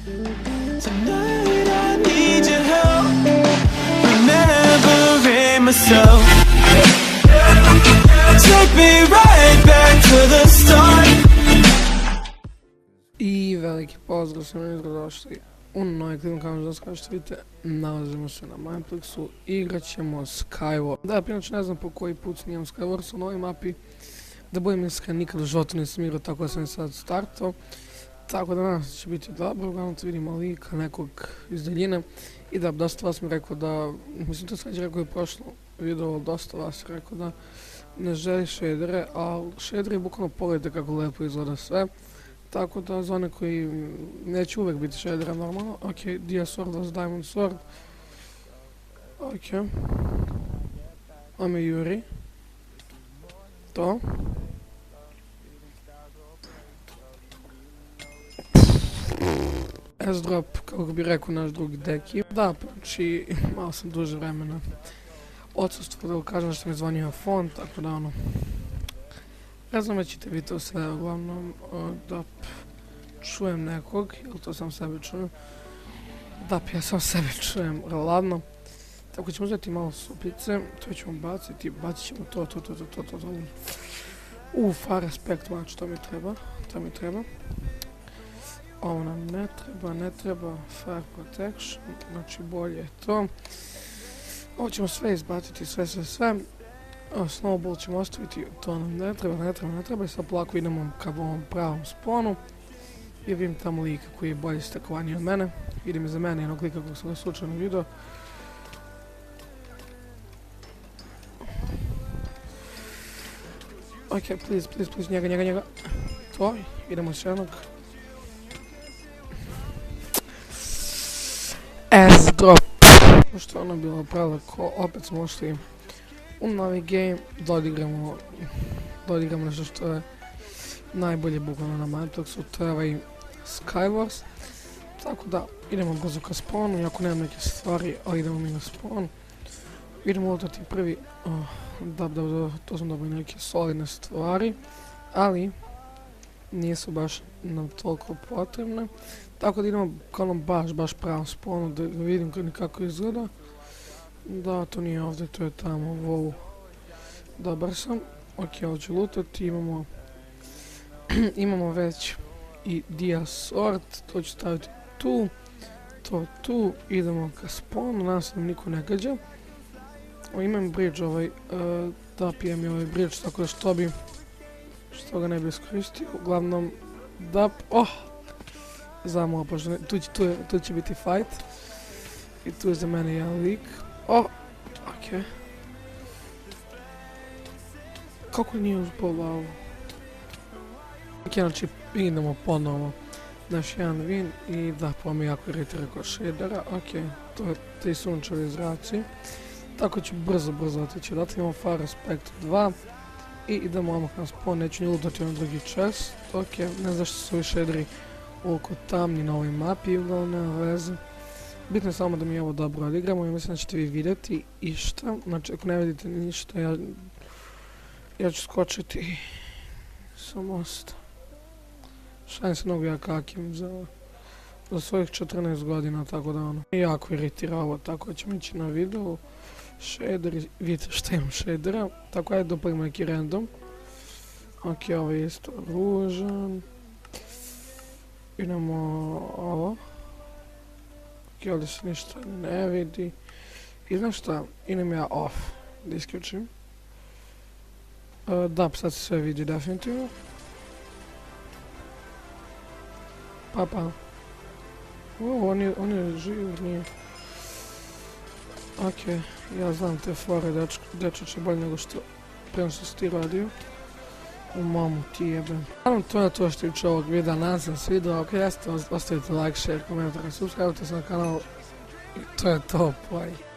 Tonight I need your help, remembering myself. Take me right back to the start. I veliki pozdrav svima izgledošli u novi klip, kao što vidite, nalazimo se na Mineplex-u, igrat ćemo Skywars. Da, inače ne znam po koji put snimam Skywars u novoj mapi, da budem iskren, nikad u životu nisam igrao, tako da sam sad startao. Tako da danas će biti dobro, uglavnom te vidimo lika nekog iz daljine. I da, dosta vas mi rekao da, mislim to sam već rekao i prošlo video, dosta vas je rekao da ne želi shadere, ali shaderi bukvalno pogledajte kako lepo izgleda sve. Tako da za one koji neće uvek biti shadera normalno, ok, Dia Sword was Diamond Sword. Ok. Ome Yuri. To. S-drop, kako bi rekao naš drugi deki. Da, znači, malo sam duže vremena odsustvo da kažem što mi zvonio fon, tako da ono... Ne znam, ćete vi to sve, uglavnom, da čujem nekog, ili to sam sebe čujem. Da, ja sam sebe čujem, ladno. Tako ćemo uzeti malo supice, to ćemo baciti, bacit ćemo to. Fire Aspect Match, to mi treba. Ovo nam ne treba, Fire Protection, znači bolje je to. Ovo ćemo sve izbaciti, sve. Snowball ćemo ostaviti, to nam ne treba i sad polako idemo ka ovom pravom sponu. I vidim tamo lika koji je bolje stakovaniji od mene. Vidim iza mene jednog lika kog sam ga slučajno vidio. Ok, please, njega. To, idemo s jednog. S-drop. Što je ono bilo pravilo, opet smo ušli u novi game, dodigramo nešto što je najbolje bukvalno na Mineplex-u, to je ovaj Skywars. Tako da, idemo brzo ka spawnu, iako nemam neke stvari, ali idemo mi na spawn. Idemo ultati prvi, to sam dobio neke solidne stvari, ali nisu baš nam toliko potrebne. Tako da idemo ka onom baš pravom spawnu da vidim kako izgleda. Da, to nije ovdje, to je tamo, wow. Dobar sam. Ok, ovo ću lootati, imamo već i Dia Sword, to ću staviti tu, to tu, idemo ka spawnu, nas nam niko ne gađa. Imam bridge ovaj, da pijem i ovaj bridge, tako da što ga ne bi iskoristio, uglavnom, da, znamo, pošto tu će biti fight. I tu je za mene jedan lik. Ok. Kako nije uzpao lavu? Ok, znači idemo ponovo naš jedan win i da, pa mi jako iritira kod shadera. Ok, to je ti sunčevi zraci. Tako ću brzo otići. Dakle imamo Fire Aspect 2 i idemo odmah na spawn, neću ni lutati onaj drugi chest. Ok, ne znam zašto su ovi shaderi oko tamni na ovoj mapi, uglavnom nema veze. Bitno je samo da mi ovo dobro odigramo i mislim da ćete vi vidjeti išta. Znači ako ne vidite ništa, ja ću skočiti sa mosta. Šalim se mnogo ja kakim za svojih 14 godina, tako da ono. Jako iritira ovo, tako da ćemo ići na video. Shaderi, vidite šta imam shadera, tako ajde dopravimo neki random. Ok, ovo je isto ružan. Idemo ovo. Ovdje se ništa ne vidi. I znaš šta, idem ja off, da isključim. Da, sad se sve vidi definitivno. Pa. On je živ, nije. Ok, ja znam te fore, dečo će bolje nego što prema što si ti radio. U mamu ti jebem. Naravno to je to što tiče ovog videa, nadam se da se vidio, ako jeste ostavite like, share, komentar i subscribe se na kanal. I to je to, bye.